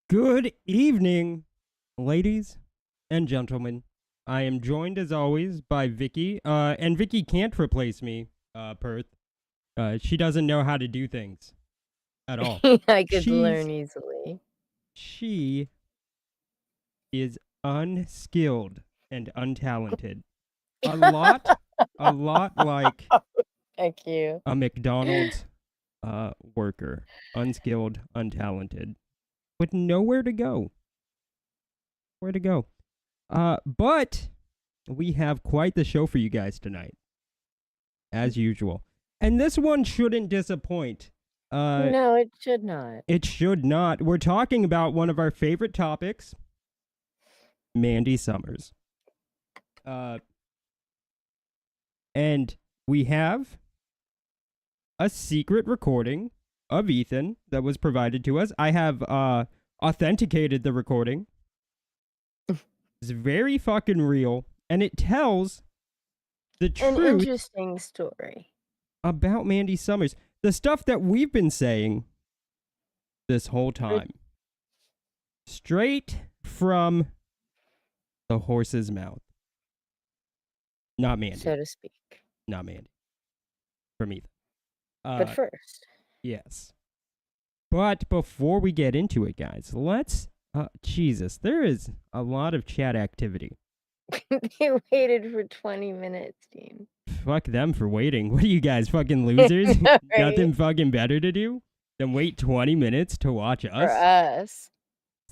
Good evening, ladies and gentlemen. I am joined as always by Vicky, and Vicky can't replace me, Perth. She doesn't know how to do things at all. I could She's learn easily. she is unskilled and untalented. A lot, a lot like Thank you. a McDonald's worker, unskilled, untalented, with nowhere to go. Where to go? But we have quite the show for you guys tonight, as usual. And this one shouldn't disappoint. No, it should not. It should not. We're talking about one of our favorite topics, Mandy Summers. And we have a secret recording of Ethan that was provided to us. I have authenticated the recording. It's very fucking real, and it tells the truth. An interesting story about Mandy Summers. The stuff that we've been saying this whole time. Straight from the horse's mouth. Not Mandy. so to speak. Not Mandy. From Ethan. But first. Yes. But before we get into it, guys, let's... Jesus, there is a lot of chat activity. They waited for 20 minutes, Dean. Fuck them for waiting. What are you guys, fucking losers? Right. Nothing fucking better to do than wait 20 minutes to watch us? For us.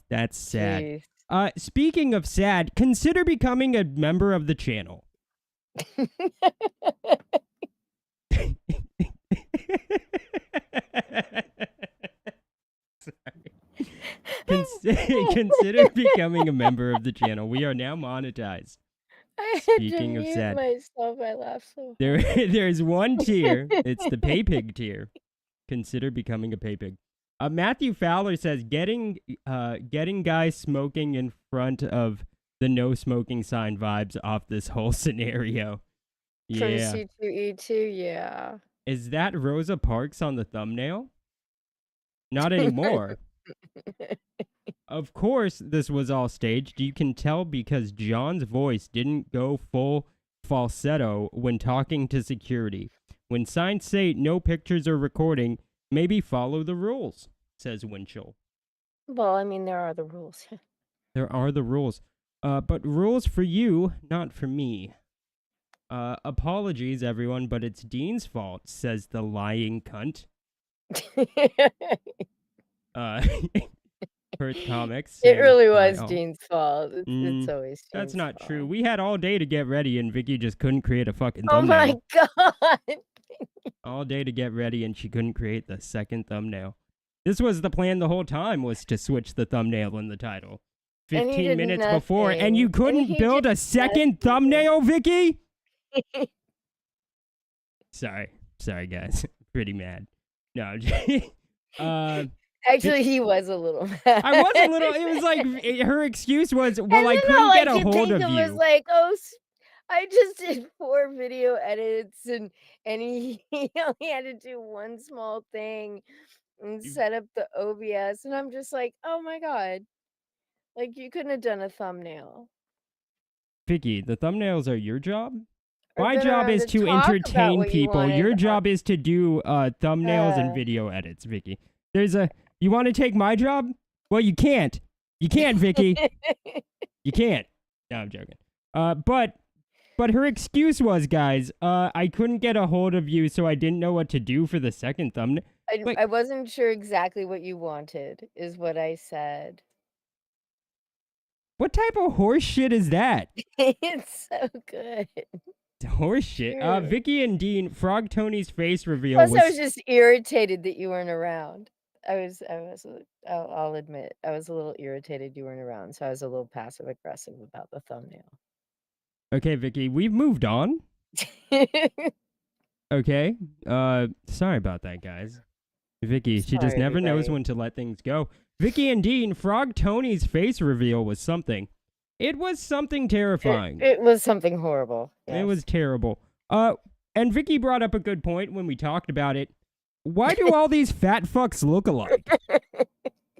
That's sad. Jeez. Speaking of sad, consider becoming a member of the channel. Consider becoming a member of the channel. We are now monetized. I had Speaking to of mute sad, myself. I laughed so there's one tier. It's the pay pig tier. Consider becoming a pay pig. Matthew Fowler says getting guys smoking in front of the no smoking sign vibes off this whole scenario. From Yeah. C2E2, yeah. Is that Rosa Parks on the thumbnail? Not anymore. Of course, this was all staged. You can tell because John's voice didn't go full falsetto when talking to security. When signs say no pictures or recording, maybe follow the rules, says Winchell. Well, I mean, there are the rules. There are the rules. But rules for you, not for me. Apologies, everyone, but it's Dean's fault, says the lying cunt. Perth Comics. It really was Dean's fault. It's always Dean's That's not fault. true. We had all day to get ready, and Vicky just couldn't create a fucking Oh thumbnail. my god! All day to get ready, and she couldn't create the second thumbnail. This was the plan the whole time, was to switch the thumbnail in the title. 15 minutes before, and you couldn't build a second thumbnail, Vicky? Sorry, guys. Pretty mad. No, actually, he was a little mad. I was a little. It was like her excuse was, "Well, I couldn't get a hold of you." Was like, "Oh, I just did 4 video edits, and he only had to do one small thing and set up the OBS," and I'm just like, "Oh my god, like you couldn't have done a thumbnail." Vicky, the thumbnails are your job. My job is to entertain people. Your job is to do thumbnails and video edits, Vicky. You want to take my job? Well, you can't. You can't, Vicky. You can't. No, I'm joking. But her excuse was, guys, I couldn't get a hold of you, so I didn't know what to do for the second thumbnail. I wasn't sure exactly what you wanted, is what I said. What type of horse shit is that? It's so good. Horse shit. Vicky and Dean, Frog Tony's face reveal Plus, I was just irritated that you weren't around. I'll admit, I was a little irritated you weren't around, so I was a little passive aggressive about the thumbnail. Okay, Vicky, we've moved on. Okay. Sorry about that, guys. Vicky, she just never knows when to let things go. Vicky and Dean, Frog Tony's face reveal was something. It was something terrifying. It was something horrible. Yes. It was terrible. And Vicky brought up a good point when we talked about it. Why do all these fat fucks look alike?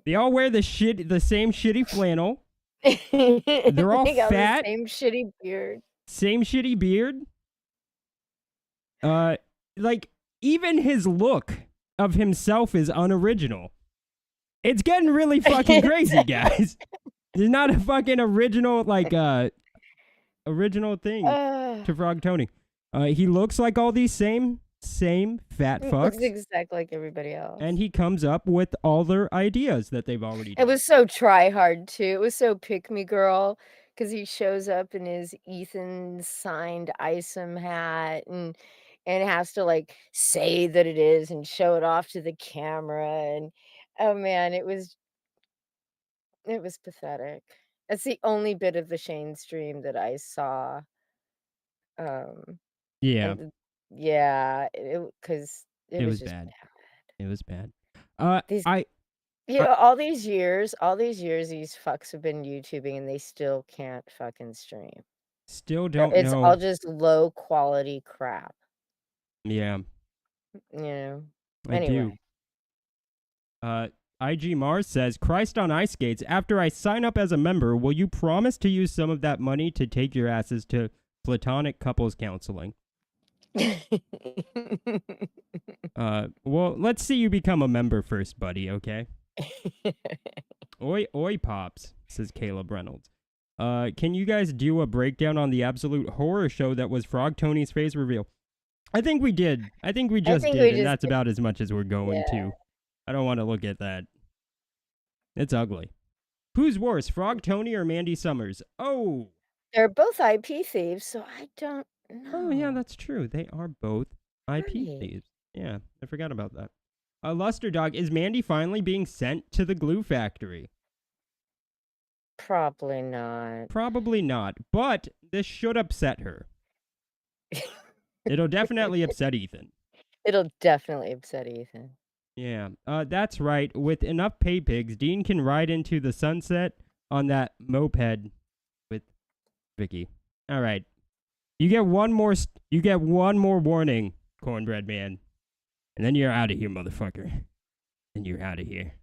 They all wear the same shitty flannel. They're all They got the fat. same shitty beard. Same shitty beard. Like even his look of himself is unoriginal. It's getting really fucking crazy, guys. There's not a fucking original original thing to Frog Tony. He looks like all these same fat fucks. Looks exactly like everybody else. And he comes up with all their ideas that they've already done. It was so try hard too. It was so pick me girl because he shows up in his Ethan signed Isom hat and has to like say that it is and show it off to the camera and oh man, it was pathetic. That's the only bit of the Shane stream that I saw. Yeah. And yeah, because it was just bad. It was bad. All these years, these fucks have been YouTubing and they still can't fucking stream. Still don't know. It's all just low quality crap. Yeah. You know. I Anyway. do. IG Mars says, Christ on ice skates, after I sign up as a member, will you promise to use some of that money to take your asses to platonic couples counseling? Well, let's see you become a member first, buddy, okay? Oi pops, says Caleb Reynolds. Can you guys do a breakdown on the absolute horror show that was Frog Tony's face reveal? I think we did. I think we just did, and that's about as much as we're going to. I don't want to look at that. It's ugly. Who's worse, Frog Tony or Mandy Summers? Oh! They're both IP thieves, so I don't know. Oh, yeah, that's true. They are both IP thieves. Yeah, I forgot about that. Luster Dog, is Mandy finally being sent to the glue factory? Probably not. Probably not, but this should upset her. It'll definitely upset Ethan. It'll definitely upset Ethan. Yeah, that's right. With enough pay pigs, Dean can ride into the sunset on that moped with Vicky. All right, you get one more warning, Cornbread Man, and then you're out of here, motherfucker. And you're out of here.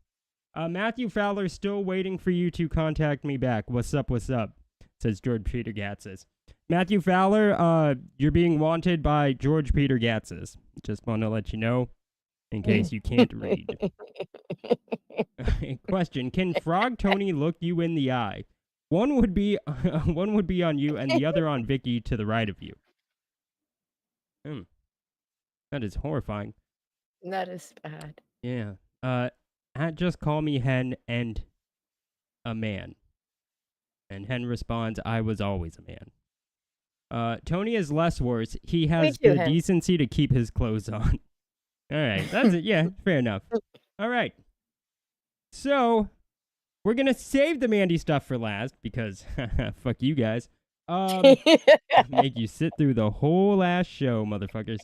Matthew Fowler's still waiting for you to contact me back. What's up? What's up? Says George Peter Gatzis. Matthew Fowler, you're being wanted by George Peter Gatzis. Just want to let you know. In case you can't read. Question: can Frog Tony look you in the eye? One would be on you, and the other on Vicky to the right of you. That is horrifying. That is bad. Yeah. Just call me Hen and a man. And Hen responds, I was always a man. Tony is less worse. He has the decency to keep his clothes on. All right, that's it. Yeah, fair enough. All right. So, we're going to save the Mandy stuff for last because fuck you guys. Make you sit through the whole last show, motherfuckers.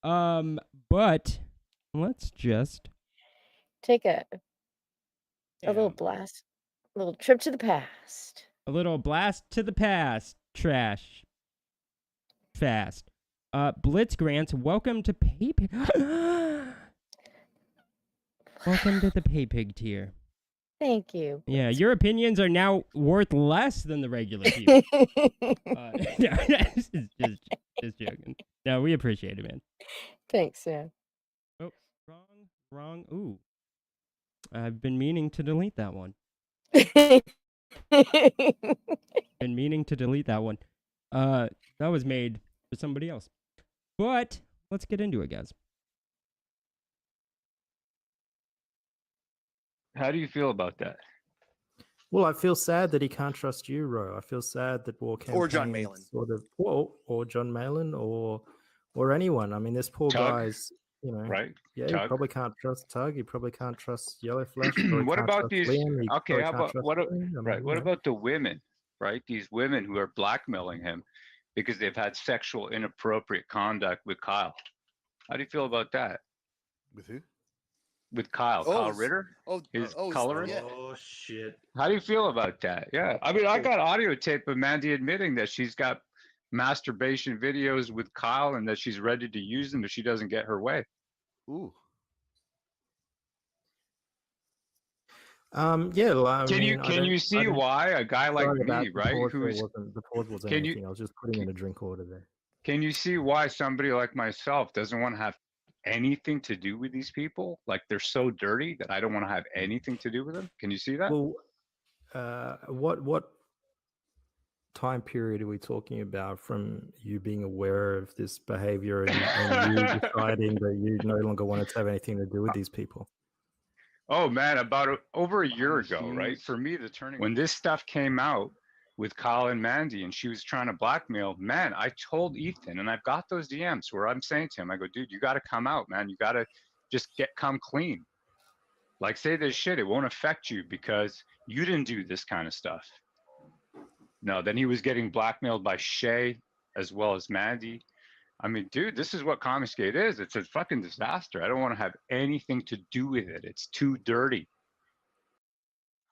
But let's just take a little blast. A little trip to the past. A little blast to the past. Trash. Fast. Blitz Grants, welcome to PayPig. Welcome to the PayPig tier. Thank you. Yeah, your opinions are now worth less than the regular people. Just joking. No, we appreciate it, man. Thanks, Sam. Oh, wrong. Ooh. I've been meaning to delete that one. That was made for somebody else. But let's get into it, guys. How do you feel about that? Well, I feel sad that he can't trust you, Ro. I feel sad that War Campaign or John Malin, or John Malin, or anyone. I mean, this poor guy's, right? Yeah, Tug. He probably can't trust Tug. He probably can't trust Yellow Flash. What about these? Okay, how about what about the women? Right, these women who are blackmailing him because they've had sexual inappropriate conduct with Kyle. How do you feel about that? With who? With Kyle. Kyle Ritter? His colorist? Yeah. Oh, shit. How do you feel about that? Yeah. I mean, I got audio tape of Mandy admitting that she's got masturbation videos with Kyle and that she's ready to use them if she doesn't get her way. Ooh. Yeah, well, can you see why a guy like me, right? The pause wasn't anything. I was just putting in a drink order there. Can you see why somebody like myself doesn't want to have anything to do with these people? Like they're so dirty that I don't want to have anything to do with them. Can you see that? Well, what time period are we talking about from you being aware of this behavior and you deciding that you no longer wanted to have anything to do with these people? Oh man, about over a year ago, right? For me, the turning when this stuff came out with Kyle and Mandy, and she was trying to blackmail. Man, I told Ethan, and I've got those DMs where I'm saying to him, I go, dude, you got to come out, man. You got to just come clean. Like say this shit, it won't affect you because you didn't do this kind of stuff. No, then he was getting blackmailed by Shay as well as Mandy. I mean, dude, this is what Comicsgate is. It's a fucking disaster. I don't want to have anything to do with it. It's too dirty.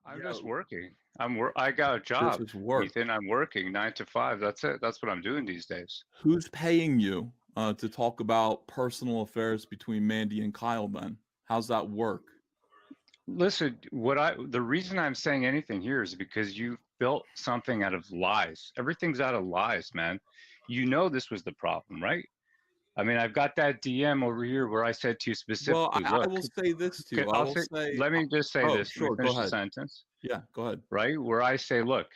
I'm just working. I got a job, This is work. Ethan. I'm working 9 to 5. That's it. That's what I'm doing these days. Who's paying you to talk about personal affairs between Mandy and Kyle then? How's that work? Listen, the reason I'm saying anything here is because you built something out of lies. Everything's out of lies, man. You know this was the problem, right? I mean, I've got that DM over here where I said to you specifically. Well, I will say this to you. Let me just say this. Sure, finish go ahead. the sentence. Yeah, go ahead. Right, where I say, look,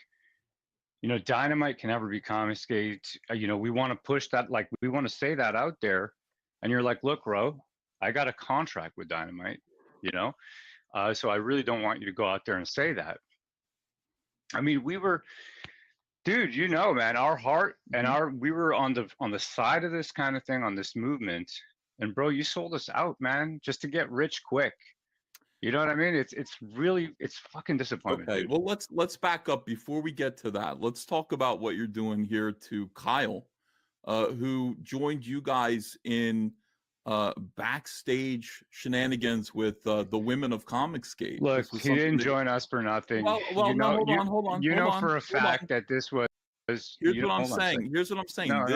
you know, Dynamite can never be Comicsgate. You know, we want to push that, like we want to say that out there, and you're like, look, bro, I got a contract with Dynamite. You know, so I really don't want you to go out there and say that. I mean, we were. Dude, you know, man, our heart and we were on the side of this kind of thing, on this movement. And bro, you sold us out, man, just to get rich quick. You know what I mean? It's fucking disappointment. Okay, dude. well, let's back up before we get to that. Let's talk about what you're doing here to Kyle, who joined you guys in backstage shenanigans with the women of Comicsgate. Look, he didn't join us for nothing. Well, you know, hold on. You know for a fact that this was. Here's what I'm saying. Here's what I'm saying. No,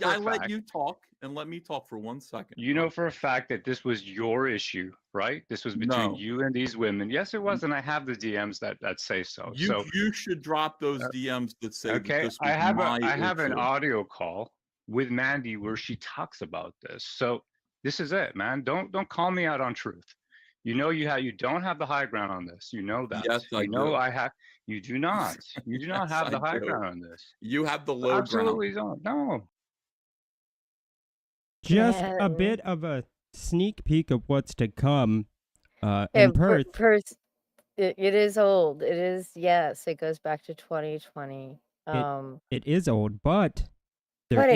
I let you talk and let me talk for 1 second. You know for a fact that this was your issue, right? This was between you and these women. Yes, it was, and I have the DMs that say so. You should drop those DMs that say. Okay, that this I have issue. an audio call with Mandy where she talks about this. So this is it, man. Don't call me out on truth. You know you don't have the high ground on this. You know that. Yes, I know do. I have. You do not. You do not Yes, have the I high do. ground on this. You have the low Absolutely ground. don't. No. Just a bit of a sneak peek of what's to come in Perth. It is old. It is, yes. It goes back to 2020. It is old, but there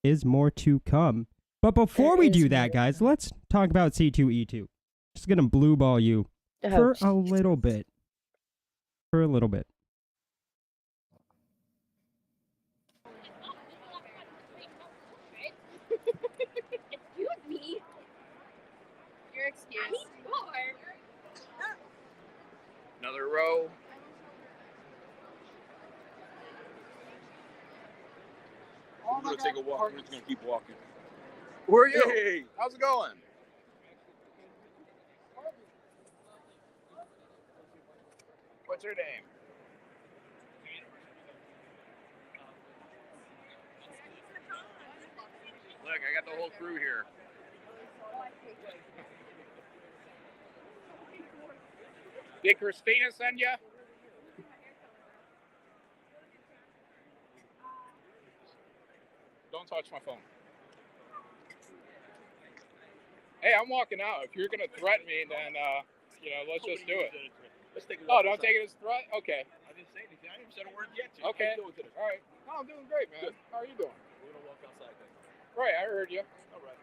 is more to come. But before we do that, guys, let's talk about C2E2. Just gonna blue ball you for a little bit. For a little bit. You and me. Your excuse. Another row. We're gonna take a walk. We're just gonna keep walking. Who are you? Hey, How's it going? What's your name? Look, I got the whole crew here. Did Christina send you? Don't touch my phone. Hey, I'm walking out. If you're gonna threaten me, then let's just do it. Let's take a walk. Oh, don't take it as a threat? Okay. I didn't say anything. I didn't even say a word yet. Okay. All right. No, I'm doing great, man. Good. How are you doing? We're gonna walk outside then. Right, I heard you. All right.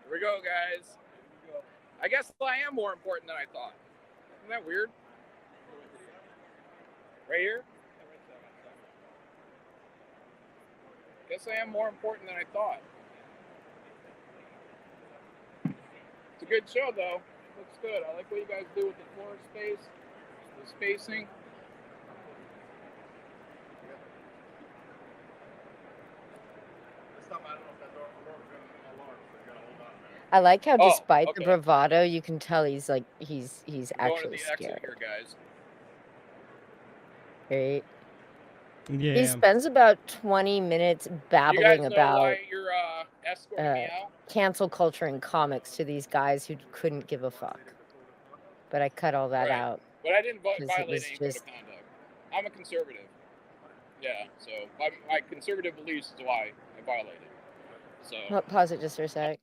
Here we go, guys. I guess I am more important than I thought. Isn't that weird? Right here? Guess I am more important than I thought. It's a good show, though. Looks good. I like what you guys do with the floor space, the spacing. I like how despite the bravado, you can tell he's like he's actually scared. Here, guys. Right? Yeah. He spends about 20 minutes babbling about why you're escorting me out? cancel culture and comics to these guys who couldn't give a fuck. But I cut all that out. But I didn't violate any just... code of conduct. I'm a conservative. Yeah, so my conservative beliefs is why I violated. So pause it just for a sec.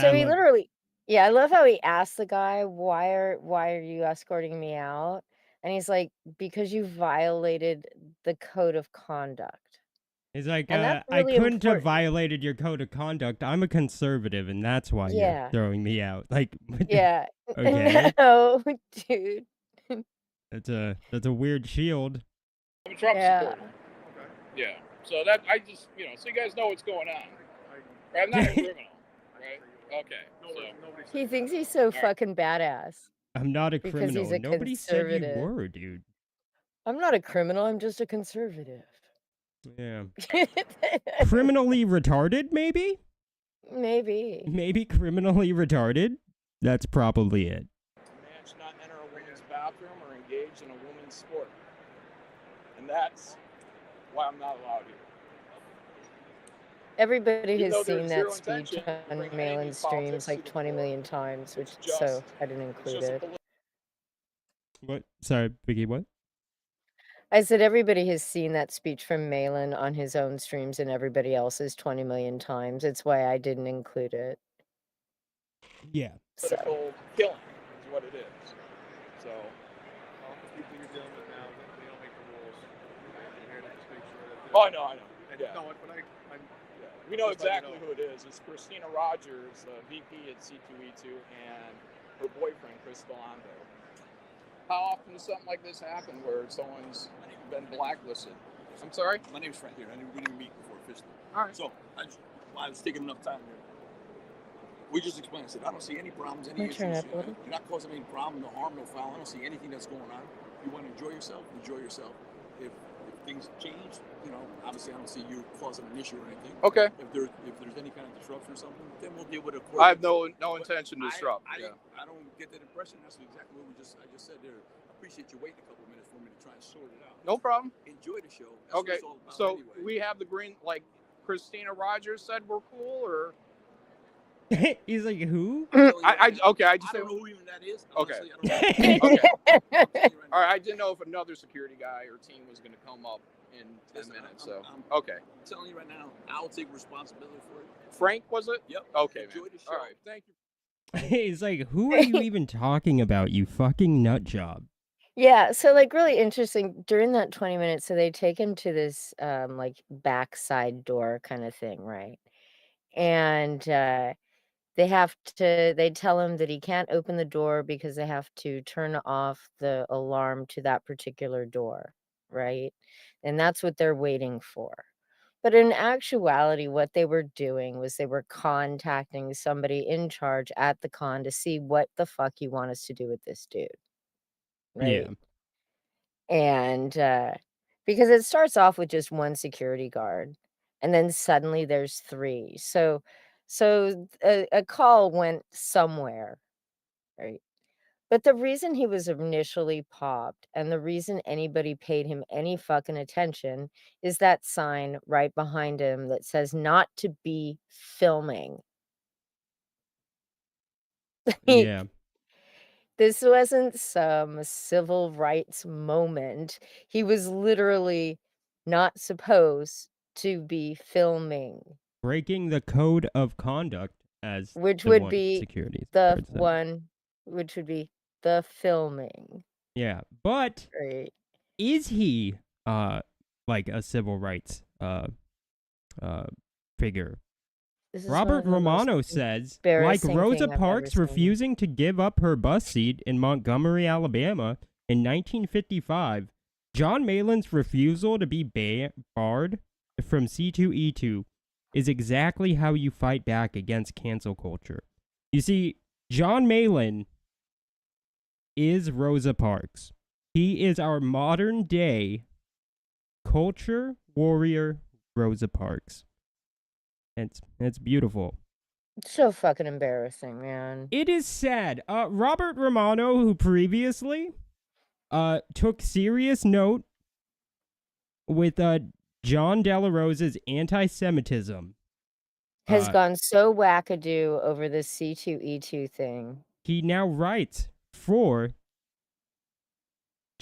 So he literally, I love how he asked the guy, why are you escorting me out? And he's like, because you violated the code of conduct. He's like, really I couldn't have violated your code of conduct. I'm a conservative, and that's why you're throwing me out. Like, yeah, okay, no, dude. That's a weird shield. I'm a Trump supporter. Yeah, so that I just so you guys know what's going on. Right? I'm not a criminal, right? Okay. He thinks he's so fucking badass. I'm not a criminal. Nobody said you were, dude. I'm not a criminal. I'm just a conservative. Yeah. Criminally retarded, maybe? Maybe. Maybe criminally retarded? That's probably it. A man should not enter a woman's bathroom or engage in a woman's sport. And that's why I'm not allowed here. Everybody has seen that speech on Malin streams like 20 million times, which so I didn't include it. What? Sorry, Vicky, what? I said everybody has seen that speech from Malin on his own streams and everybody else's 20 million times. It's why I didn't include it. Yeah. So. Killing is what it is. So. People you're dealing with now, they don't make the rules. You're here to just make sure that. Oh, I know. And yeah. No, but we know exactly who it is. It's Christina Rogers, VP at C2E2, and her boyfriend, Chris Delando. How often does something like this happen where someone's been blacklisted? I'm sorry? My name's Frank here. We didn't meet before officially. All right. So I was taking enough time here. We just explained. I said, I don't see any problems, any issues. You're not causing any problem, no harm, no foul. I don't see anything that's going on. You want to enjoy yourself, enjoy yourself. If things change, obviously I don't see you causing an issue or anything. Okay. If there's any kind of disruption or something, then we'll deal with it. I have no intention to disrupt. I don't get that impression. That's exactly what I just said there. I appreciate you waiting a couple of minutes for me to try and sort it out. No problem. Enjoy the show. That's okay. What it's all about so anyway. We have the green, like Christina Rogers said we're cool, or he's like, who? I just don't know who even that is. Okay. Honestly, okay. All right. I didn't know if another security guy or team was going to come up in 10 minutes. Okay. I'm telling you right now, I'll take responsibility for it. Frank, was it? Yep. Okay, Enjoy man. the show. All right. Thank you. He's like, who are you even talking about, you fucking nut job? Yeah, so like really interesting during that 20 minutes. So they take him to this like backside door kind of thing, right? And they tell him that he can't open the door because they have to turn off the alarm to that particular door, right? And that's what they're waiting for. But in actuality, what they were doing was they were contacting somebody in charge at the con to see what the fuck you want us to do with this dude. Right? Yeah. And because it starts off with just one security guard, and then suddenly there's three. So a call went somewhere, right? But the reason he was initially popped and the reason anybody paid him any fucking attention is that sign right behind him that says not to be filming. Yeah. This wasn't some civil rights moment. He was literally not supposed to be filming. Breaking the code of conduct as which would be the filming. Yeah, but right. Is he like a civil rights figure? Robert Romano says, like Rosa Parks refusing to give up her bus seat in Montgomery, Alabama in 1955, John Malin's refusal to be barred from C2E2 is exactly how you fight back against cancel culture. You see, John Malin is Rosa Parks. He is our modern day culture warrior Rosa Parks. It's beautiful. It's so fucking embarrassing, man. It is sad. Robert Romano, who previously took serious note with John De La Rosa's anti-Semitism, has gone so wackadoo over this C2E2 thing. He now writes for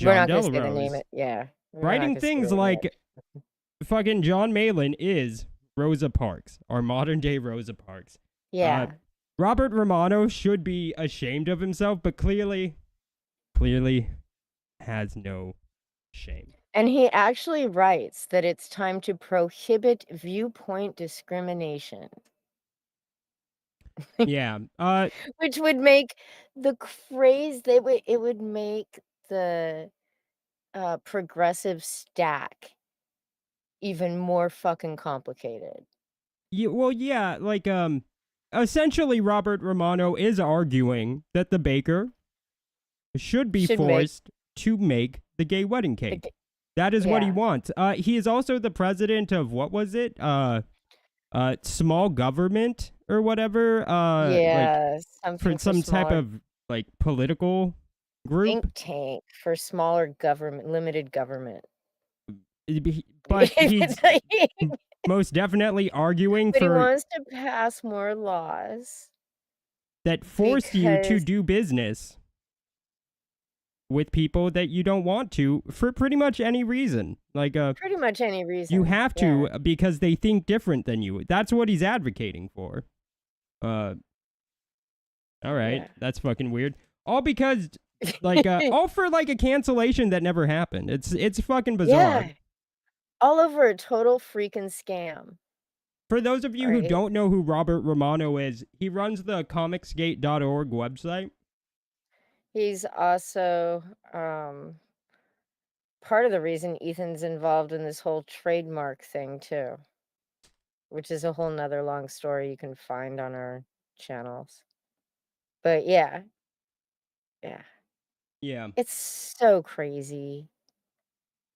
We're John not De going La to say the name. Rose. Yeah. Writing things like fucking John Malin is Rosa Parks, our modern day Rosa Parks. Yeah. Robert Romano should be ashamed of himself, but clearly has no shame. And he actually writes that it's time to prohibit viewpoint discrimination. Yeah. Which would make the craze it would make the progressive stack even more fucking complicated. Yeah, well, yeah, like essentially Robert Romano is arguing that the baker should be forced to make the gay wedding cake. That is what he wants. He is also the president of, what was it? Small government or whatever. Yeah, like, for some type of like political group. Think tank for smaller government, limited government. But he's most definitely arguing but for. He wants to pass more laws that force you to do business with people that you don't want to for pretty much any reason. Like pretty much any reason. You have to because they think different than you. That's what he's advocating for. All right, that's fucking weird. All because like all for like a cancellation that never happened. It's fucking bizarre. Yeah. All over a total freaking scam. For those of you who don't know who Robert Romano is, he runs the comicsgate.org website. He's also part of the reason Ethan's involved in this whole trademark thing too, which is a whole nother long story you can find on our channels. But yeah. It's so crazy.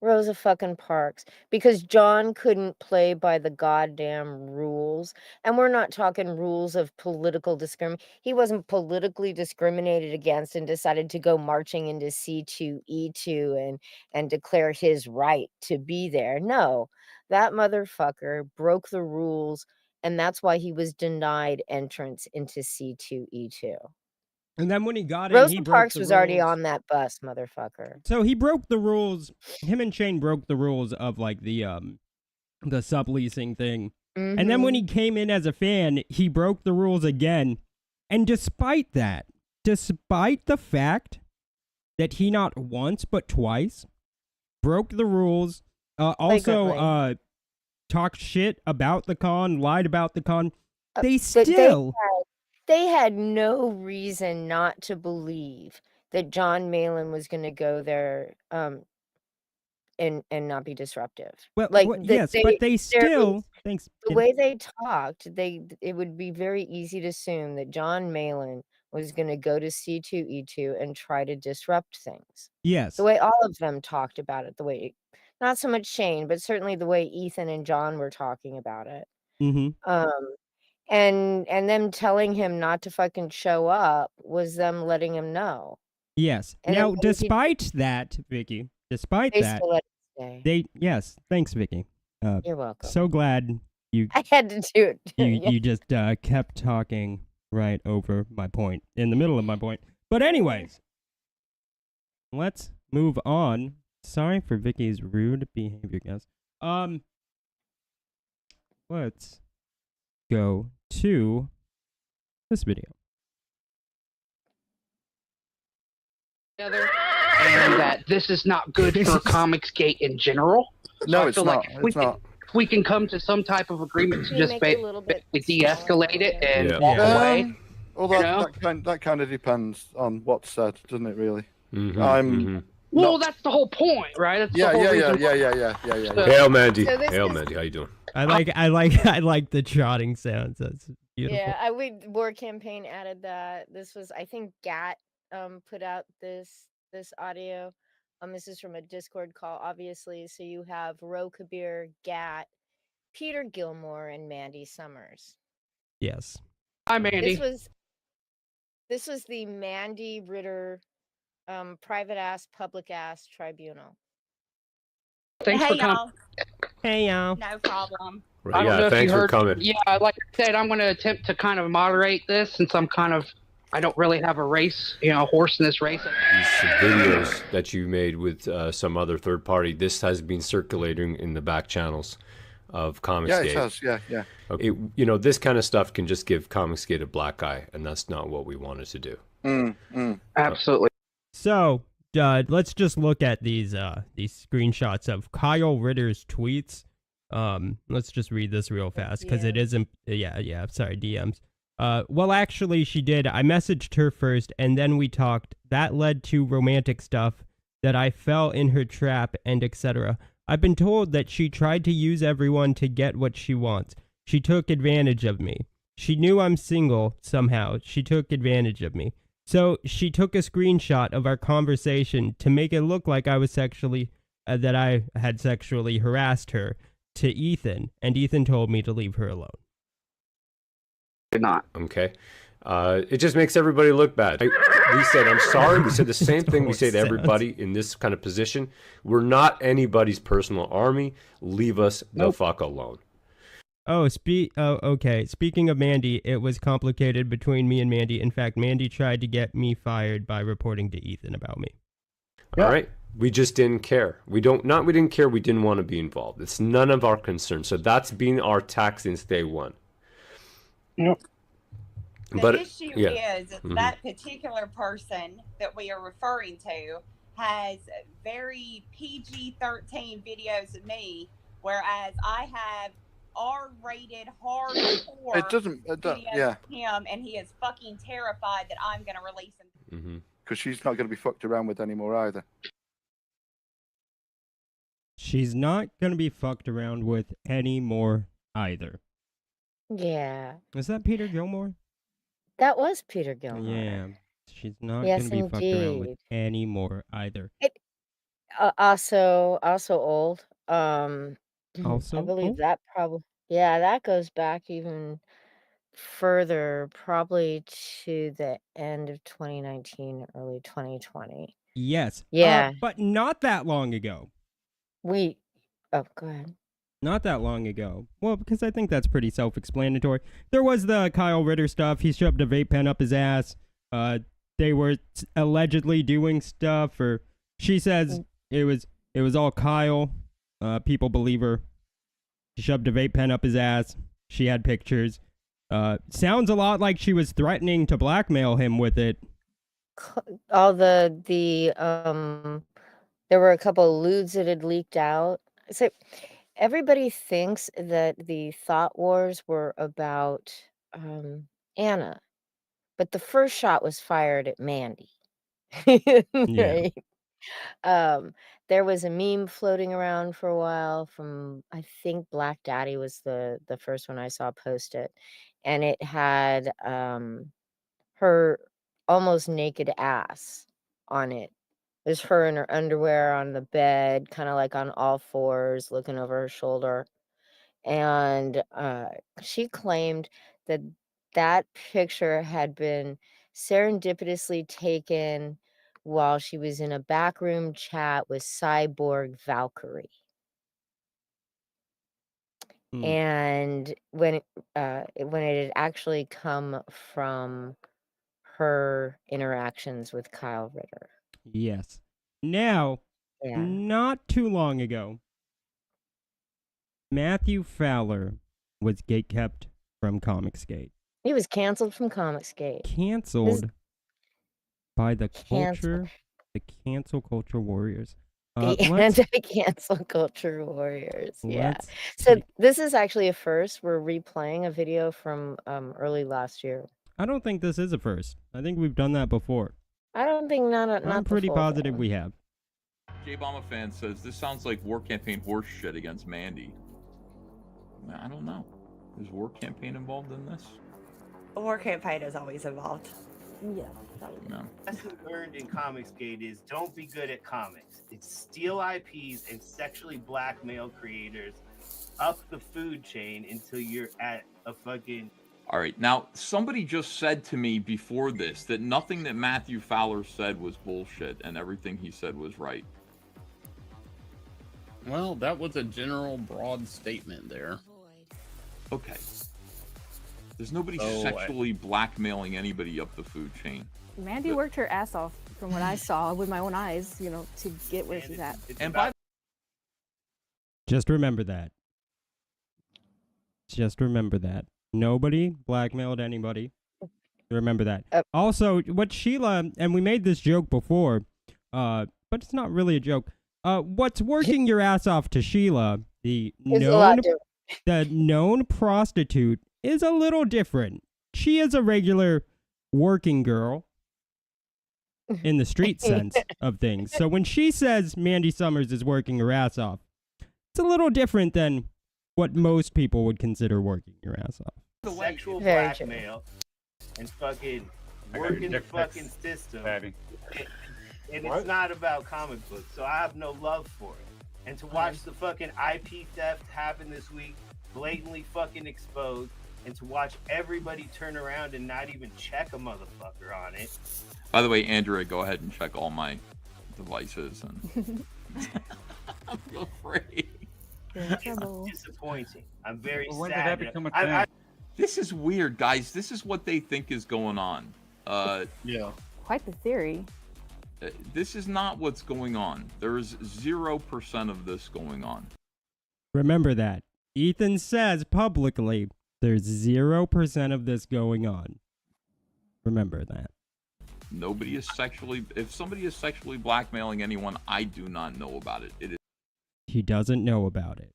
Rosa fucking Parks, because John couldn't play by the goddamn rules. And we're not talking rules of political discrimination. He wasn't politically discriminated against and decided to go marching into C2E2 and declare his right to be there. No, that motherfucker broke the rules, and that's why he was denied entrance into C2E2. And then when he got Rosa in, he broke Parks the was rules. already on that bus, motherfucker. So he broke the rules. Him and Shane broke the rules of like the subleasing thing. And then when he came in as a fan, he broke the rules again. And despite that, despite the fact that he not once but twice broke the rules, also talked shit about the con, lied about the con, they had no reason not to believe that John Malin was going to go there and not be disruptive. Well, but they still the way they talked, it would be very easy to assume that John Malin was going to go to C2E2 and try to disrupt things. Yes. The way all of them talked about it, not so much Shane, but certainly the way Ethan and John were talking about it. And them telling him not to fucking show up was them letting him know. Yes. And now, despite that, Vicky, despite that, still let him stay. Thanks, Vicky. You're welcome. So glad you. I had to do it. You just kept talking right over my point, in the middle of my point. But anyways, let's move on. Sorry for Vicky's rude behavior, guys. Let's go to this video. And that this is not good for Comicsgate in general. No, it's not. Like if we can come to some type of agreement to just de-escalate it and walk away. Well, that kind of depends on what's said, doesn't it? Really. Well, that's the whole point, right? That's yeah. Hail, Mandy. Hail, Mandy. How you doing? I like the trotting sounds. That's beautiful. Yeah, War Campaign added that. This was, I think, Gat put out this audio. This is from a Discord call, obviously. So you have Ro Kabir, Gat, Peter Gilmore, and Mandy Summers. Yes. Hi, Mandy. This was the Mandy Ritter private ass, public ass tribunal. Thanks for coming. Hey, y'all. No problem. Right, I don't know if thanks you heard. for coming. Yeah, like I said, I'm going to attempt to kind of moderate this since I don't really have a race, horse in this race. These videos that you made with some other third party, this has been circulating in the back channels of Comicsgate. Yeah, it has. Yeah. Okay, this kind of stuff can just give Comicsgate a black eye, and that's not what we wanted to do. Absolutely. So, let's just look at these screenshots of Kyle Ritter's tweets. Let's just read this real fast because it isn't. Yeah. Sorry, DMs. Well, actually, she did. I messaged her first, and then we talked. That led to romantic stuff. That I fell in her trap, and etc. I've been told that she tried to use everyone to get what she wants. She took advantage of me. She knew I'm single somehow. She took advantage of me. So she took a screenshot of our conversation to make it look like I was that I had sexually harassed her to Ethan, and Ethan told me to leave her alone. Did not. Okay. It just makes everybody look bad. We said, I'm sorry. We said the same thing we say to everybody in this kind of position. We're not anybody's personal army. Leave us the fuck alone. Oh, okay. Speaking of Mandy, it was complicated between me and Mandy. In fact, Mandy tried to get me fired by reporting to Ethan about me. All right. We just didn't care. We didn't care. We didn't want to be involved. It's none of our concern. So that's been our tack since day one. Yep. The issue is that particular person that we are referring to has very PG-13 videos of me, whereas I have R-rated hardcore videos of him, and he is fucking terrified that I'm going to release him. Because she's not going to be fucked around with anymore either. She's not going to be fucked around with anymore either. Yeah. Is that Peter Gilmore? That was Peter Gilmore. Yeah. She's not going to be fucked around with anymore either. Also old. Also I believe old? that probably, that goes back even further, probably to the end of 2019, early 2020. Yes. Yeah. But not that long ago. Go ahead. Not that long ago. Well, because I think that's pretty self-explanatory. There was the Kyle Ritter stuff. He shoved a vape pen up his ass. They were allegedly doing stuff, or she says it was all Kyle. People believe her. She shoved a vape pen up his ass. She had pictures. Sounds a lot like she was threatening to blackmail him with it. All there were a couple of lewds that had leaked out. So everybody thinks that the thought wars were about Anna, but the first shot was fired at Mandy. Right? There was a meme floating around for a while from, I think Black Daddy was the first one I saw post it, and it had her almost naked ass on it. There's her in her underwear on the bed, kind of like on all fours, looking over her shoulder. And she claimed that that picture had been serendipitously taken while she was in a backroom chat with Cyborg Valkyrie. And when it had actually come from her interactions with Kyle Ritter. Yes. Now, not too long ago, Matthew Fowler was gatekept from Comicsgate. He was canceled from Comicsgate. Canceled by the cancel culture warriors. The anti-cancel culture warriors. Yeah. So this is actually a first. We're replaying a video from early last year. I don't think this is a first. I think we've done that before. I don't think I'm pretty positive we have. J Obama fan says this sounds like war campaign horse shit against Mandy. I don't know. Is war campaign involved in this? A war campaign is always involved. Yeah. No. Lesson learned in Comicsgate is don't be good at comics. It's steal IPs and sexually blackmail creators up the food chain until you're at a fucking All right. Now, somebody just said to me before this that nothing that Matthew Fowler said was bullshit and everything he said was right. Well, that was a general broad statement there. Okay. There's nobody sexually blackmailing anybody up the food chain. Mandy worked her ass off from what I saw with my own eyes, you know, to get where she's at. And by Just remember that. Just remember that. Nobody blackmailed anybody. Remember that. Also, what Sheila, and we made this joke before, but it's not really a joke. What's working your ass off to Sheila, the known prostitute, is a little different. She is a regular working girl in the street sense of things. So when she says Mandy Summers is working her ass off, it's a little different than what most people would consider working your ass off. Sexual blackmail and fucking working the fucking system. And it's not about comic books, so I have no love for it. And to watch the fucking IP theft happen this week, blatantly fucking exposed, and to watch everybody turn around and not even check a motherfucker on it. By the way, Andrea, go ahead and check all my devices. And I'm afraid. It's disappointing. I'm very when did sad. that become a thing? This is weird, guys. This is what they think is going on. Yeah. Quite the theory. This is not what's going on. There is 0% of this going on. Remember that. Ethan says publicly there's 0% of this going on. Remember that. Nobody is sexually... If somebody is sexually blackmailing anyone, I do not know about it. It He doesn't know about it.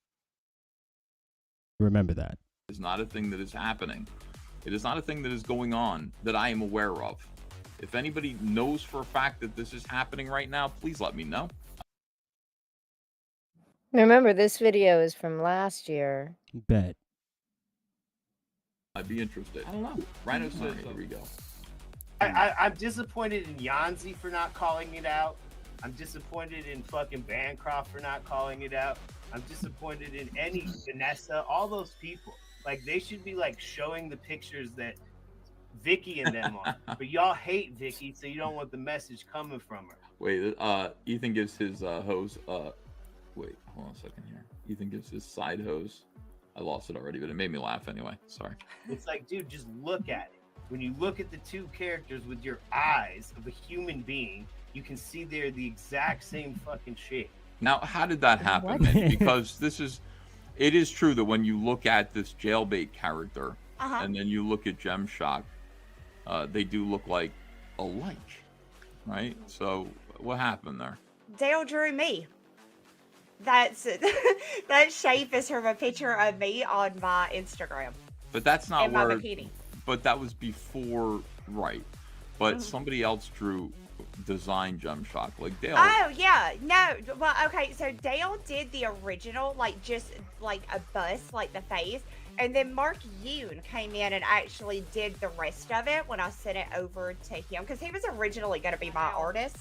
Remember that. is not a thing that is happening. It is not a thing that is going on that I am aware of. If anybody knows for a fact that this is happening right now, please let me know. Remember, this video is from last year. Bet. I'd be interested. I don't know. Rhino says, here we go. I'm disappointed in Yanzi for not calling it out. I'm disappointed in fucking Bancroft for not calling it out. I'm disappointed in any Vanessa, all those people. Like, they should be like showing the pictures that Vicky and them on. But y'all hate Vicky, so you don't want the message coming from her. Wait, Ethan gives his hose. Wait, hold on a second here. Ethan gives his side hose. I lost it already, but it made me laugh anyway. Sorry. It's like, dude, just look at it. When you look at the two characters with your eyes of a human being, you can see they're the exact same fucking shape. Now, how did that happen? Mandy? Because it is true that when you look at this jailbait character and then you look at Gemshock, they do look like alike, right? So what happened there? Dale drew me. That shape is from a picture of me on my Instagram. But that's not in my where. bikini. But that was before, right? But somebody else designed Gemshock, like Dale. Oh yeah, no. Well, okay. So Dale did the original, like just like a bust, like the face, and then Mark Yoon came in and actually did the rest of it when I sent it over to him because he was originally going to be my artist.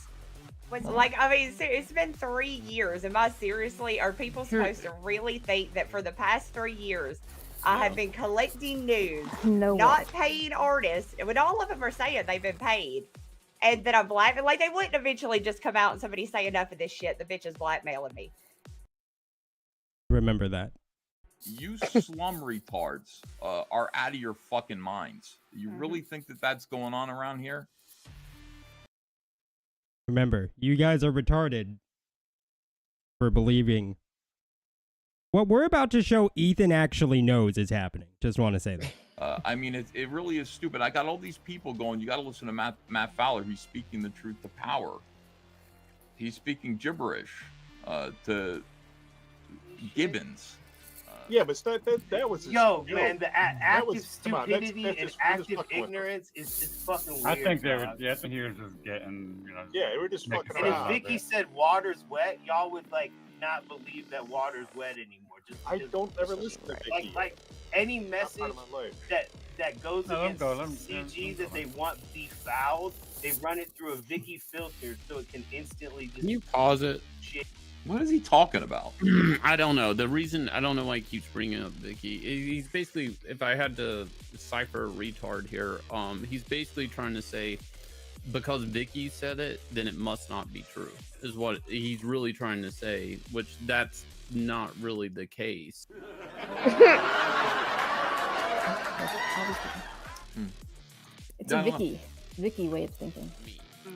Like, I mean, it's been 3 years. Am I seriously? Are people supposed to really think that for the past 3 years I have been collecting nudes, not paying artists, when all of them are saying they've been paid, and that I'm blackmailing? Like, they wouldn't eventually just come out and somebody say enough of this shit. The bitch is blackmailing me. Remember that. You slum retards are out of your fucking minds. You really think that that's going on around here? Remember, you guys are retarded for believing what we're about to show Ethan actually knows is happening. Just want to say that. I mean, it really is stupid. I got all these people going, you got to listen to Matt Fowler. He's speaking the truth to power. He's speaking gibberish to Gibbons. Yeah, but that was man, the active stupidity and active ignorance is just fucking weird. I think he was just getting, Yeah, we're just fucking And around. if Vicky said water's wet, y'all would like not believe that water's wet anymore. I don't ever listen to Vicky. Like any message that goes against CG that they want defouled, they run it through a Vicky filter so it can instantly just. Can you pause it? Shit. What is he talking about? I don't know. The reason I don't know why he keeps bringing up Vicky. He's basically, if I had to cipher retard here, he's basically trying to say because Vicky said it, then it must not be true. Is what he's really trying to say, which that's not really the case. It's a Vicky way of thinking.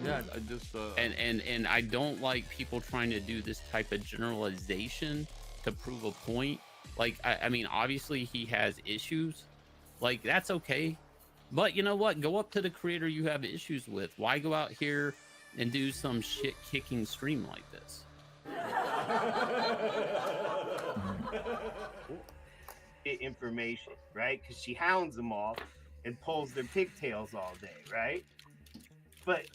Yeah, I just and I don't like people trying to do this type of generalization to prove a point. Like I mean, obviously he has issues. Like that's okay. But you know what? Go up to the creator you have issues with. Why go out here and do some shit kicking stream like this? Information, right? Because she hounds them all and pulls their pigtails all day, right? But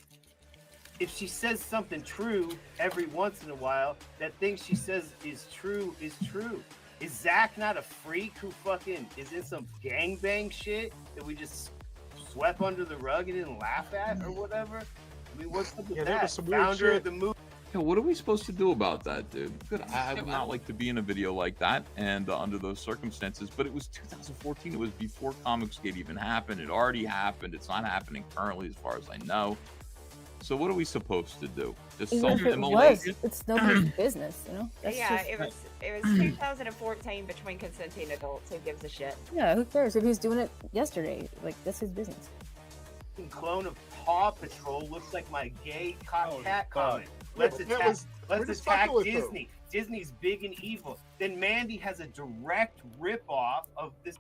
if she says something true every once in a while, that thing she says is true is true. Is Zach not a freak who fucking is in some gangbang shit that we just swept under the rug and didn't laugh at or whatever? I mean, what's up with that? Founder of the movie. Yeah, what are we supposed to do about that, dude? I would not like to be in a video like that and under those circumstances, but it was 2014. It was before Comicsgate even happened. It already happened. It's not happening currently as far as I know. So what are we supposed to do? Just self-immolate it? It's nobody's business, you know? That's it was 2014 between consenting adults. Who gives a shit? Yeah, who cares? If he was doing it yesterday, like, that's his business. Clone of Paw Patrol looks like my gay cat comic. Let's attack Disney. Disney's big and evil. Then Mandy has a direct rip-off of this.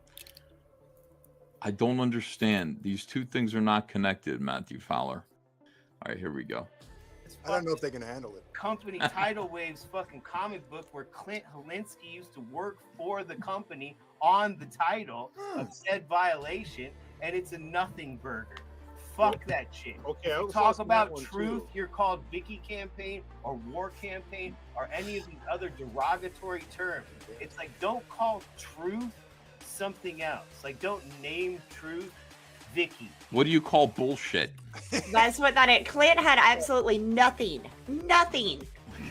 I don't understand. These two things are not connected, Matthew Fowler. All right, here we go. I don't know if they can handle it. Company Tidal Wave's fucking comic book where Clint Helinski used to work for the company on the title of said violation, and it's a nothing burger. Fuck that shit. Okay, talk about truth. You're called Vicky campaign or war campaign or any of these other derogatory terms. It's like, don't call truth something else. Like, don't name truth Vicky. What do you call bullshit? That's what that is. Clint had absolutely nothing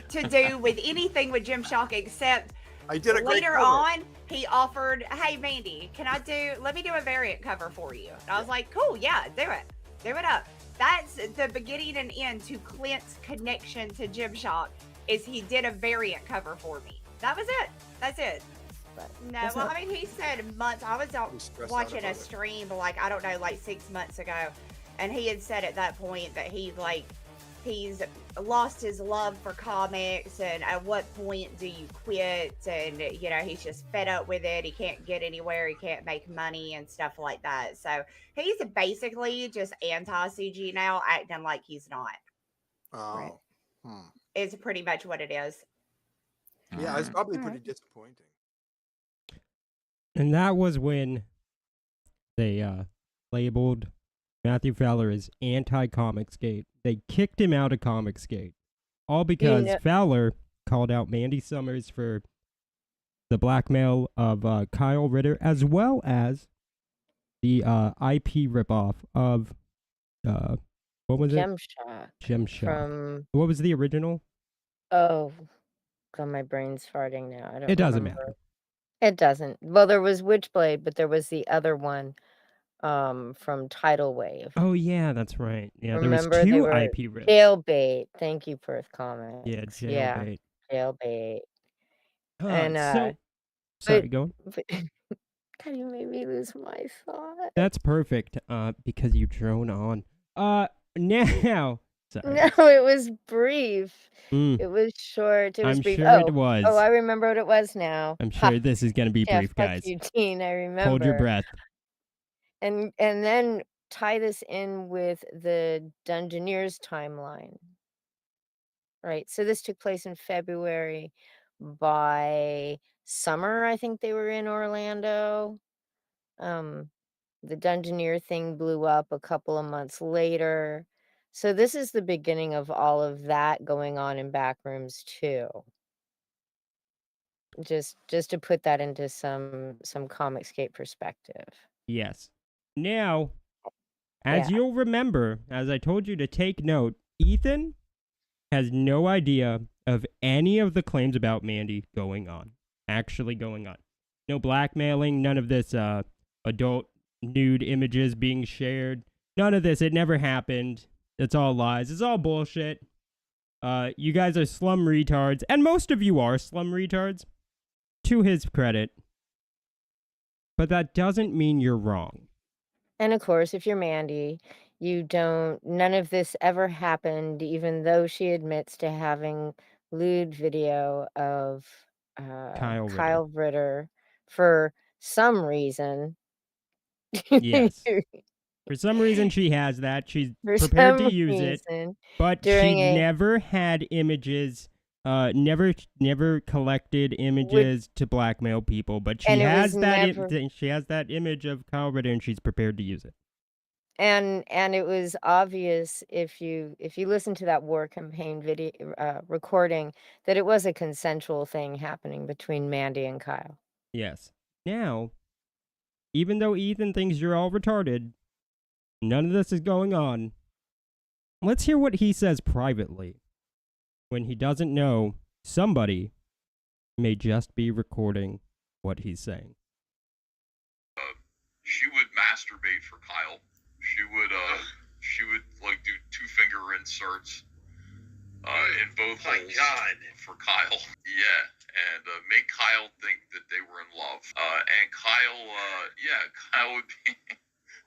to do with anything with Gymshark except I did a great later cover. on he offered, hey Mandy, let me do a variant cover for you. And I was like, cool, yeah, do it up. That's the beginning and end to Clint's connection to Gymshark, is he did a variant cover for me. That was it. That's it. No, well, I mean, he said months. I was watching a stream, like, I don't know, like 6 months ago, and he had said at that point that he's lost his love for comics, and at what point do you quit? And, you know, he's just fed up with it. He can't get anywhere. He can't make money and stuff like that. So he's basically just anti-CG now, acting like he's not. Oh. Right. It's pretty much what it is. Yeah, it's probably pretty disappointing. And that was when they labeled Matthew Fowler as anti-Comicsgate. They kicked him out of Comicsgate. All because Fowler called out Mandy Summers for the blackmail of Kyle Ritter, as well as the IP ripoff of, what was it? Gymshark. What was the original? Oh, God, my brain's farting now. I don't It doesn't remember. matter. It doesn't. Well, there was Witchblade, but there was the other one from Tidal Wave. Oh, yeah, that's right. Yeah, Remember, there they was were two IP rips. Jailbait. Thank you, Perth Comics. Yeah, Jailbait. Jailbait. Sorry, go on. God, you made me lose my thought. That's perfect, because you drone on. Now... Sorry. No, it was brief. It was short. It was I'm brief. sure it was. Oh, I remember what it was now. I'm sure this is going to be Yeah, brief, fuck guys. you, Teen. I remember. Hold your breath. And then tie this in with the Dungeoneers timeline. Right. So this took place in February. By summer, I think they were in Orlando. The Dungeoneer thing blew up a couple of months later. So this is the beginning of all of that going on in Backrooms too. Just to put that into some Comicsgate perspective. Yes. Now, as you'll remember, as I told you to take note, Ethan has no idea of any of the claims about Mandy actually going on. No blackmailing, none of this adult nude images being shared. None of this. It never happened. It's all lies. It's all bullshit. You guys are slum retards, and most of you are slum retards, to his credit. But that doesn't mean you're wrong. And of course, if you're Mandy, none of this ever happened, even though she admits to having lewd video of Kyle Ritter for some reason. Yes. For some reason, she has that. She's prepared to use it, but she never had images, never collected images to blackmail people. But she has that. She has that image of Kyle Ritter, and she's prepared to use it. And it was obvious if you listen to that war campaign video recording that it was a consensual thing happening between Mandy and Kyle. Yes. Now, even though Ethan thinks you're all retarded, none of this is going on. Let's hear what he says privately when he doesn't know somebody may just be recording what he's saying. She would masturbate for Kyle. She would like do 2-finger inserts in both holes for Kyle. Yeah, and make Kyle think that they were in love. And Kyle, Kyle would be,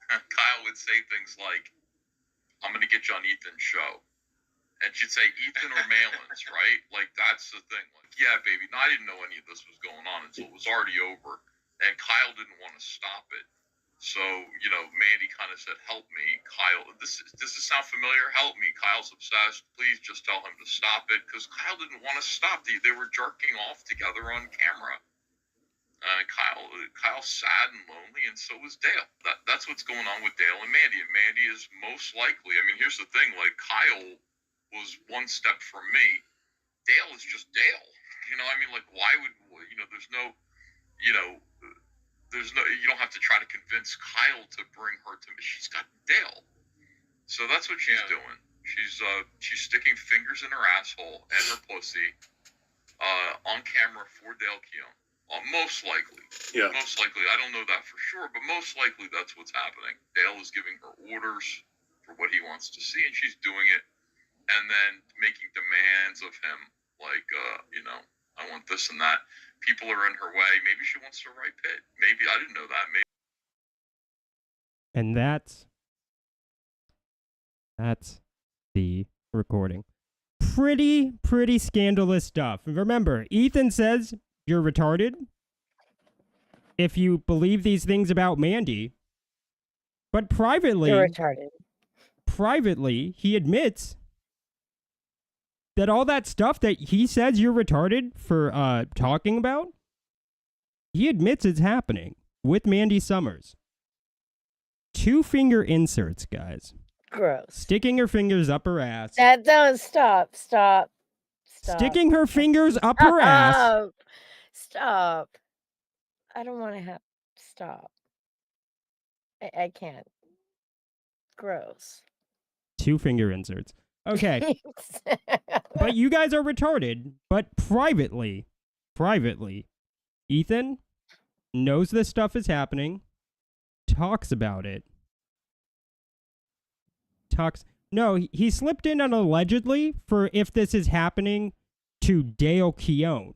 Kyle would say things like, "I'm gonna get you on Ethan's show," and she'd say Ethan or Malin's, right? Like that's the thing. Like, yeah, baby. No, I didn't know any of this was going on until it was already over, and Kyle didn't want to stop it. So, Mandy kind of said, "Help me, Kyle. Does this sound familiar? Help me. Kyle's obsessed. Please just tell him to stop it." Because Kyle didn't want to stop. They were jerking off together on camera. Kyle's sad and lonely, and so was Dale. That's what's going on with Dale and Mandy. And Mandy is most likely, here's the thing, like Kyle was one step from me. Dale is just Dale. Like why would, you don't have to try to convince Kyle to bring her to me. She's got Dale. So that's what she's doing. She's sticking fingers in her asshole and her pussy on camera for Dale Keown. Most likely. Yeah. Most likely. I don't know that for sure, but most likely that's what's happening. Dale is giving her orders for what he wants to see, and she's doing it and then making demands of him. Like, I want this and that. People are in her way. Maybe she wants to write Pitt. Maybe. I didn't know that. Maybe. And that's the recording. Pretty scandalous stuff. Remember, Ethan says you're retarded if you believe these things about Mandy. But privately, you're retarded. Privately, he admits that all that stuff that he says you're retarded for talking about, he admits it's happening with Mandy Summers. 2-finger inserts, guys. Gross. Sticking her fingers up her ass. Don't stop. Sticking her fingers up her ass. Stop. I don't want to have. Stop. I can't. Gross. 2-finger inserts. Okay. But you guys are retarded. But privately, Ethan knows this stuff is happening, talks about it. No, he slipped in on allegedly for if this is happening to Dale Keown.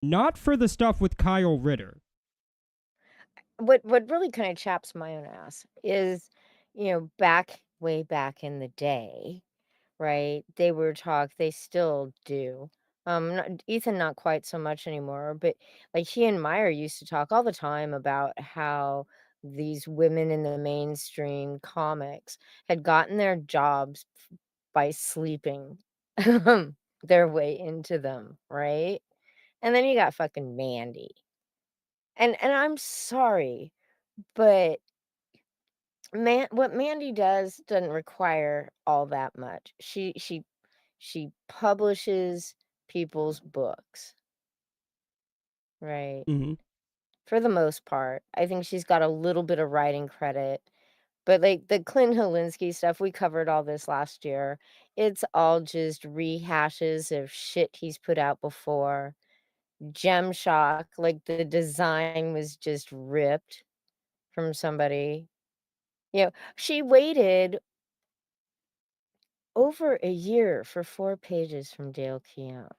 Not for the stuff with Kyle Ritter. What really kind of chaps my own ass is, way back in the day, right? They still do. Ethan not quite so much anymore, but like he and Meyer used to talk all the time about how these women in the mainstream comics had gotten their jobs by sleeping their way into them, right? And then you got fucking Mandy. And I'm sorry, but what Mandy doesn't require all that much. She publishes people's books, right? Mm-hmm. For the most part. I think she's got a little bit of writing credit, But like the Clint Holinsky stuff, we covered all this last year. It's all just rehashes of shit he's put out before. Gem-Shock, like the design was just ripped from somebody. You know, she waited over a year for 4 pages from Dale Keown.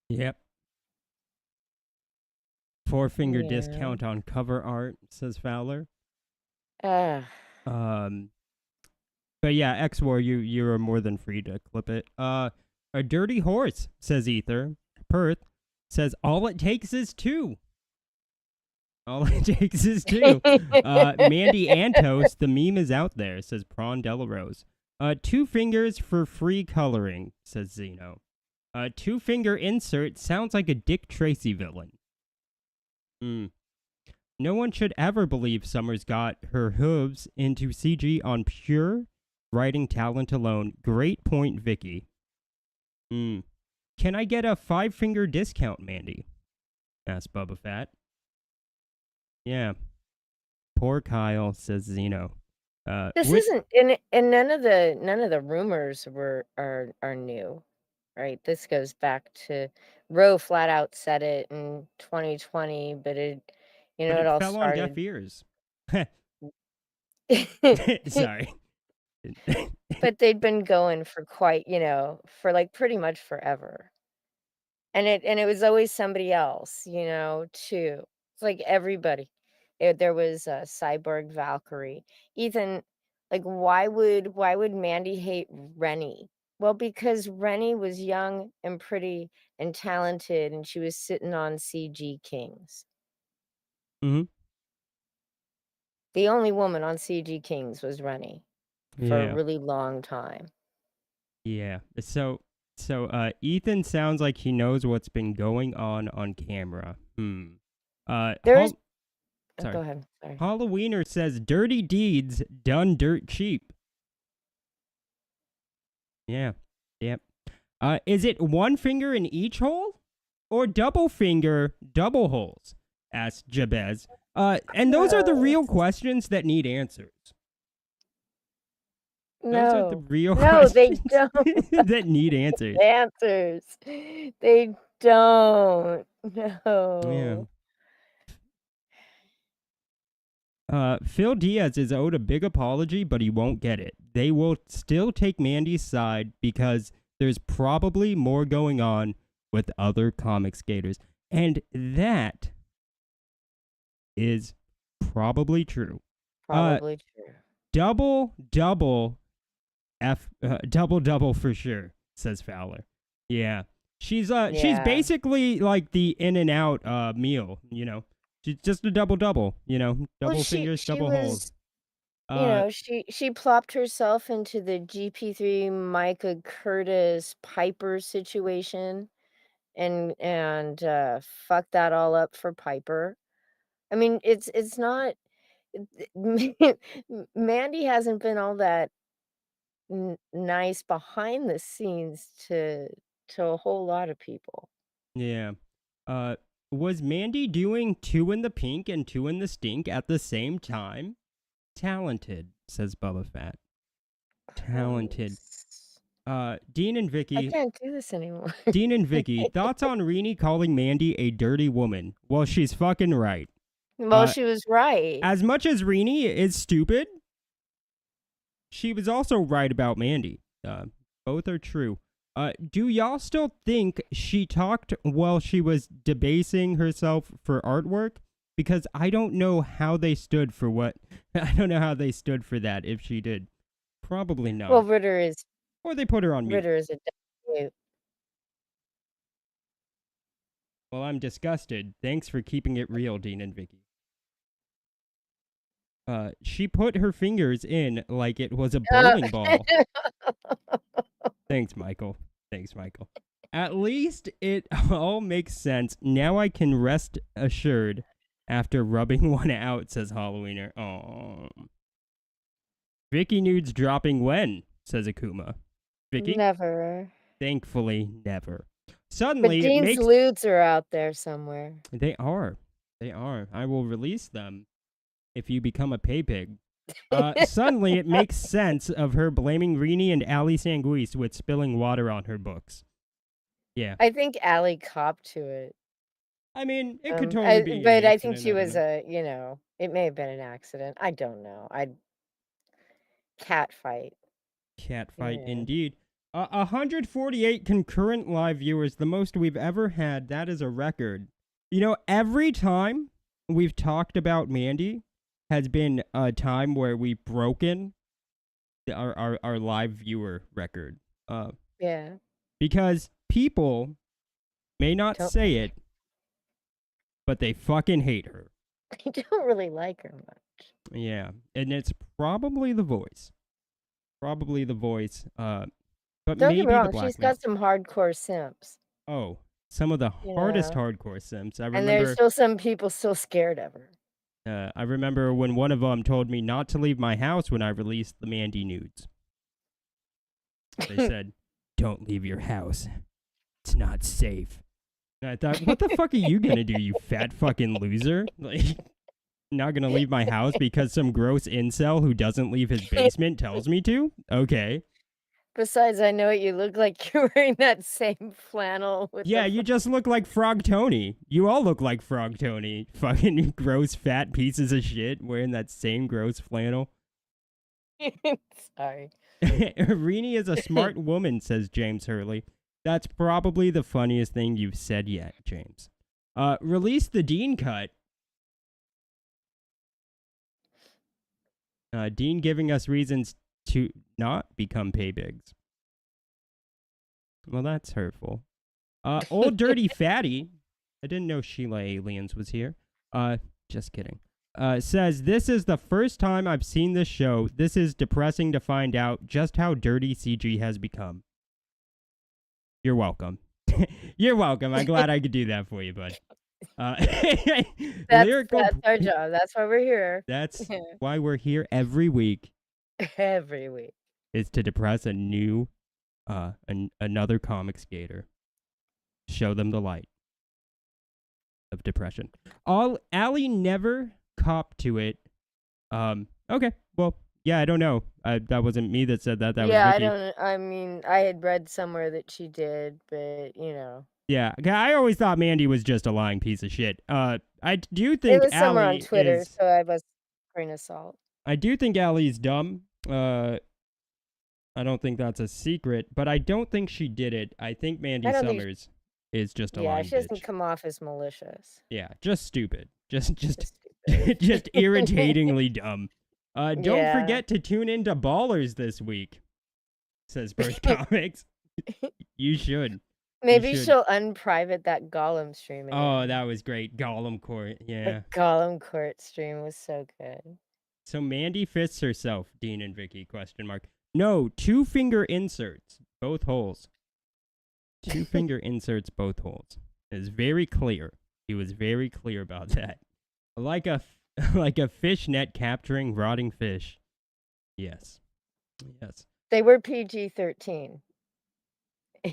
Yep. 4-finger Yeah. discount on cover art, says Fowler. Ugh. But yeah, X-War, you are more than free to clip it. A dirty horse, says Ether. Perth says all it takes is 2. All it takes is 2. Mandy Antos, the meme is out there, says Prawn Delarose. 2 fingers for free coloring, says Zeno. 2-finger insert sounds like a Dick Tracy villain. No one should ever believe Summers got her hooves into CG on pure writing talent alone. Great point, Vicky. Can I get a 5-finger discount, Mandy? Asked Bubba Fett. Yeah. Poor Kyle, says Zeno. This isn't and none of the rumors are new. Right? This goes back to Roe flat out said it in 2020, but it it all fell on deaf started. ears. Sorry. But they'd been going for quite, for like pretty much forever. And it was always somebody else, too. It's like everybody. There was Cyborg Valkyrie. Ethan, like why would Mandy hate Rennie? Well, because Rennie was young and pretty and talented, and she was sitting on CG Kings. Mm-hmm. The only woman on CG Kings was Rennie for a really long time. Yeah. So Ethan sounds like he knows what's been going on camera. There's Sorry. Go ahead. Sorry. Halloweener says dirty deeds done dirt cheap. Yeah. Yep. Is it 1 finger in each hole? Or double finger, double holes? Asked Jabez. And those are the real questions that need answers. Those are the real questions they don't. that need answers. Answers. They don't. No. Yeah. Phil Diaz is owed a big apology, but he won't get it. They will still take Mandy's side because there's probably more going on with other comic skaters. And that is probably true. Probably true. Double for sure, says Fowler. Yeah. She's basically like the in and out meal, She's just a double, double fingers, double holes. She plopped herself into the GP3 Micah Curtis Piper situation and fucked that all up for Piper. I mean, it's not Mandy hasn't been all that nice behind the scenes to a whole lot of people. Yeah. Was Mandy doing 2 in the pink and 2 in the stink at the same time? Talented, says Bubba Fett. Talented. Dean and Vicky. I can't do this anymore. Dean and Vicky, thoughts on Rini calling Mandy a dirty woman? Well, she's fucking right. Well, she was right. As much as Rini is stupid, she was also right about Mandy. Both are true. Do y'all still think she talked while she was debasing herself for artwork? Because I don't know how they stood for what. I don't know how they stood for that if she did. Probably not. Well, Ritter is. Or they put her on mute. Ritter is a dude. Well, I'm disgusted. Thanks for keeping it real, Dean and Vicky. She put her fingers in like it was a bowling ball. Thanks, Michael. At least it all makes sense. Now I can rest assured after rubbing one out, says Halloweener. Aww. Vicky nudes dropping when, says Akuma. Vicky? Never. Thankfully, never. Suddenly, but Dean's lewds are out there somewhere. They are. I will release them if you become a pay pig. Suddenly, it makes sense of her blaming Rini and Ali Sanguis with spilling water on her books. Yeah. I think Ali copped to it. I mean, it could totally be. But I think she was it may have been an accident. I don't know. Cat fight. Cat fight, indeed. 148 concurrent live viewers, the most we've ever had. That is a record. You know, every time we've talked about Mandy has been a time where we've broken our live viewer record. Yeah. Because people may not say it, but they fucking hate her. I don't really like her much. Yeah, and it's probably the voice. Probably the voice. But Don't maybe get me wrong, the blackmail. she's got some hardcore simps. Oh, some of the hardest hardcore simps. I remember. And there's still some people still scared of her. I remember when one of them told me not to leave my house when I released the Mandy nudes. They said, "Don't leave your house. It's not safe." And I thought, what the fuck are you gonna do, you fat fucking loser? Like, not gonna leave my house because some gross incel who doesn't leave his basement tells me to? Okay. Besides, I know what you look like. You're wearing that same flannel. With Yeah, you just look like Frog Tony. You all look like Frog Tony. Fucking gross fat pieces of shit wearing that same gross flannel. Sorry. Rini is a smart woman, says James Hurley. That's probably the funniest thing you've said yet, James. Release the Dean cut. Dean giving us reasons to not become pay bigs. Well, that's hurtful. Old Dirty Fatty. I didn't know Sheila Aliens was here. Just kidding. Says, this is the first time I've seen this show. This is depressing to find out just how dirty CG has become. You're welcome. You're welcome. I'm glad I could do that for you, bud. That's our job. That's why we're here. That's why we're here every week. Every week. Is to depress a new, another comic skater. Show them the light of depression. Ali never copped to it. Okay. Well, yeah, I don't know. That wasn't me that said that. That was Vicky. I mean, I had read somewhere that she did, but Yeah, I always thought Mandy was just a lying piece of shit. I do think it was somewhere Ali on Twitter, is, so I was grain of salt. I do think Allie's dumb. I don't think that's a secret, but I don't think she did it. I think Mandy Summers is just a lying she doesn't bitch. come off as malicious. Yeah, just stupid. Just just irritatingly dumb. Don't forget to tune into Ballers this week, says Birth Comics. You should. Maybe she'll unprivate that Gollum stream again. Oh, that was great. Gollum Court, yeah. The Gollum Court stream was so good. So Mandy fists herself, Dean and Vicky, question mark. No, 2-finger inserts, both holes. 2-finger inserts, both holes. It was very clear. He was very clear about that. Like a fish net capturing rotting fish. Yes. Yes. They were PG-13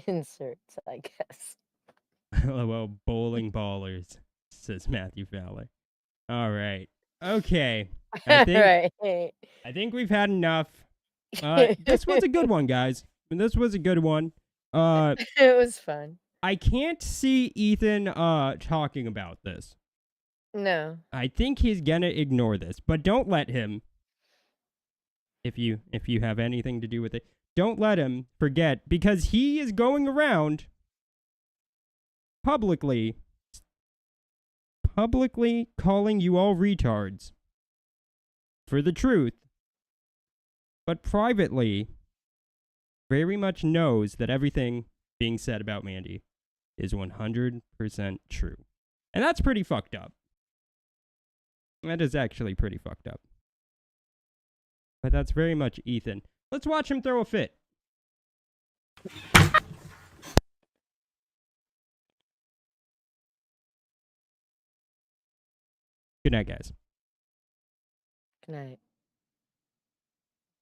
inserts, I guess. Well, bowling ballers, says Matthew Fowler. All right. Okay. I think we've had enough. This was a good one, guys. This was a good one. It was fun. I can't see Ethan talking about this. No. I think he's gonna ignore this, but don't let him. If you have anything to do with it, don't let him forget, because he is going around publicly calling you all retards for the truth, but privately very much knows that everything being said about Mandy is 100% true. And that's pretty fucked up. That is actually pretty fucked up. But that's very much Ethan. Let's watch him throw a fit. Good night, guys. Good night.